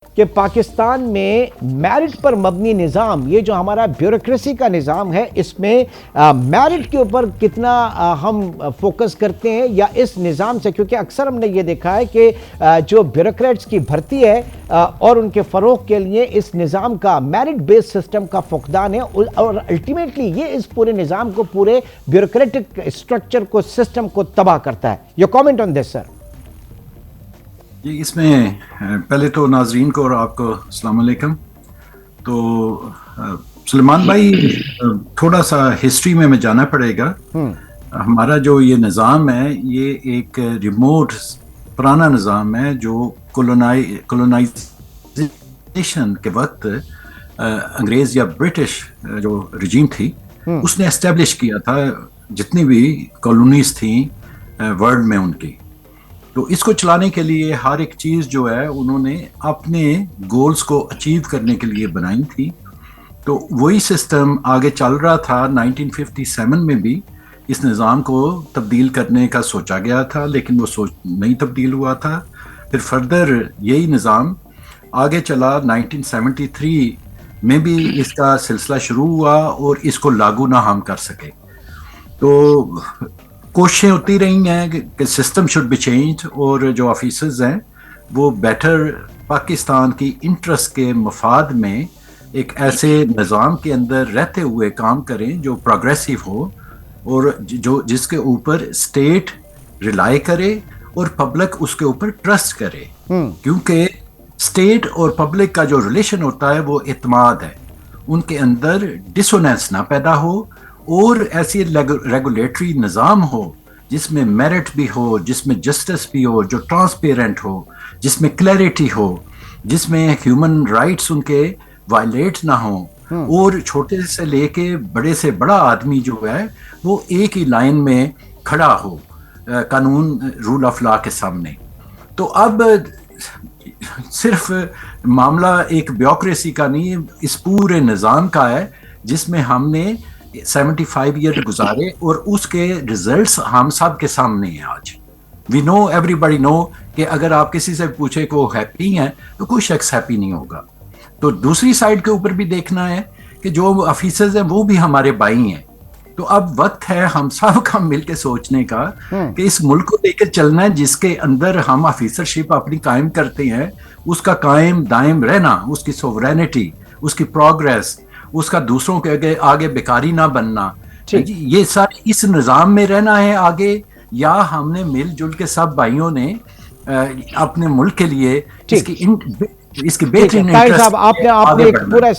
کہ پاکستان میں میرٹ پر مبنی نظام، یہ جو ہمارا بیوروکریسی کا نظام ہے، اس میں میرٹ کے اوپر کتنا ہم فوکس کرتے ہیں یا اس نظام سے، کیونکہ اکثر ہم نے یہ دیکھا ہے کہ جو بیوروکریٹس کی بھرتی ہے اور ان کے فروغ کے لیے اس نظام کا میرٹ بیس سسٹم کا فقدان ہے، اور الٹیمیٹلی یہ اس پورے نظام کو، پورے بیوروکریٹک اسٹرکچر کو، سسٹم کو تباہ کرتا ہے. یور کامنٹ آن دس سر؟ جی، اس میں پہلے تو ناظرین کو اور آپ کو السلام علیکم. تو سلیمان بھائی، تھوڑا سا ہسٹری میں جانا پڑے گا. ہمارا جو یہ نظام ہے، یہ ایک ریموٹ پرانا نظام ہے جو کولونائزیشن کے وقت انگریز یا برٹش جو رجیم تھی اس نے اسٹیبلش کیا تھا، جتنی بھی کالونیز تھیں ورلڈ میں ان کی. تو اس کو چلانے کے لیے ہر ایک چیز جو ہے انہوں نے اپنے گولز کو اچیو کرنے کے لیے بنائی تھی. تو وہی سسٹم آگے چل رہا تھا. 1957 میں بھی اس نظام کو تبدیل کرنے کا سوچا گیا تھا، لیکن وہ سوچ نہیں تبدیل ہوا تھا. پھر فردر یہی نظام آگے چلا. 1973 میں بھی اس کا سلسلہ شروع ہوا اور اس کو لاگو نہ ہم کر سکے. تو کوششیں ہوتی رہی ہیں کہ سسٹم شوڈ بی چینج، اور جو آفیسرز ہیں وہ بیٹر پاکستان کی انٹرسٹ کے مفاد میں ایک ایسے نظام کے اندر رہتے ہوئے کام کریں جو پروگریسو ہو، اور جس کے اوپر اسٹیٹ ریلائی کرے اور پبلک اس کے اوپر ٹرسٹ کرے. کیونکہ اسٹیٹ اور پبلک کا جو ریلیشن ہوتا ہے وہ اعتماد ہے. ان کے اندر ڈسوننس نہ پیدا ہو، اور ایسی ریگولیٹری نظام ہو جس میں میرٹ بھی ہو، جس میں جسٹس بھی ہو، جو ٹرانسپیرنٹ ہو، جس میں کلیئرٹی ہو، جس میں ہیومن رائٹس ان کے وائلیٹ نہ ہوں، اور چھوٹے سے لے کے بڑے سے بڑا آدمی جو ہے وہ ایک ہی لائن میں کھڑا ہو قانون، رول آف لا کے سامنے. تو اب صرف معاملہ ایک بیوروکریسی کا نہیں، اس پورے نظام کا ہے جس میں ہم نے 75 ایئر گزارے، اور اس کے ریزلٹس ہم سب کے سامنے ہیں آج. وی نو، ایوری باڈی نو، کہ اگر آپ کسی سے پوچھے کہ وہ ہیپی ہیں تو کوئی شخص ہیپی نہیں ہوگا. تو دوسری سائڈ کے اوپر بھی دیکھنا ہے کہ جو آفیسرز ہیں وہ بھی ہمارے بھائی ہیں. تو اب وقت ہے ہم سب کا مل کے سوچنے کا کہ اس ملک کو لے کر چلنا ہے جس کے اندر ہم آفیسرشپ اپنی قائم کرتے ہیں، اس کا قائم دائم رہنا، اس کی سوورینٹی، اس کی پروگریس، اس کا دوسروں کے آگے بیکاری نہ بننا. یہ سارے اس نظام میں رہنا ہے آگے، یا ہم نے مل جل کے سب بھائیوں نے اپنے ملک کے لیے اس کی بہترین انٹرسٹ آگے بڑھنا ہے.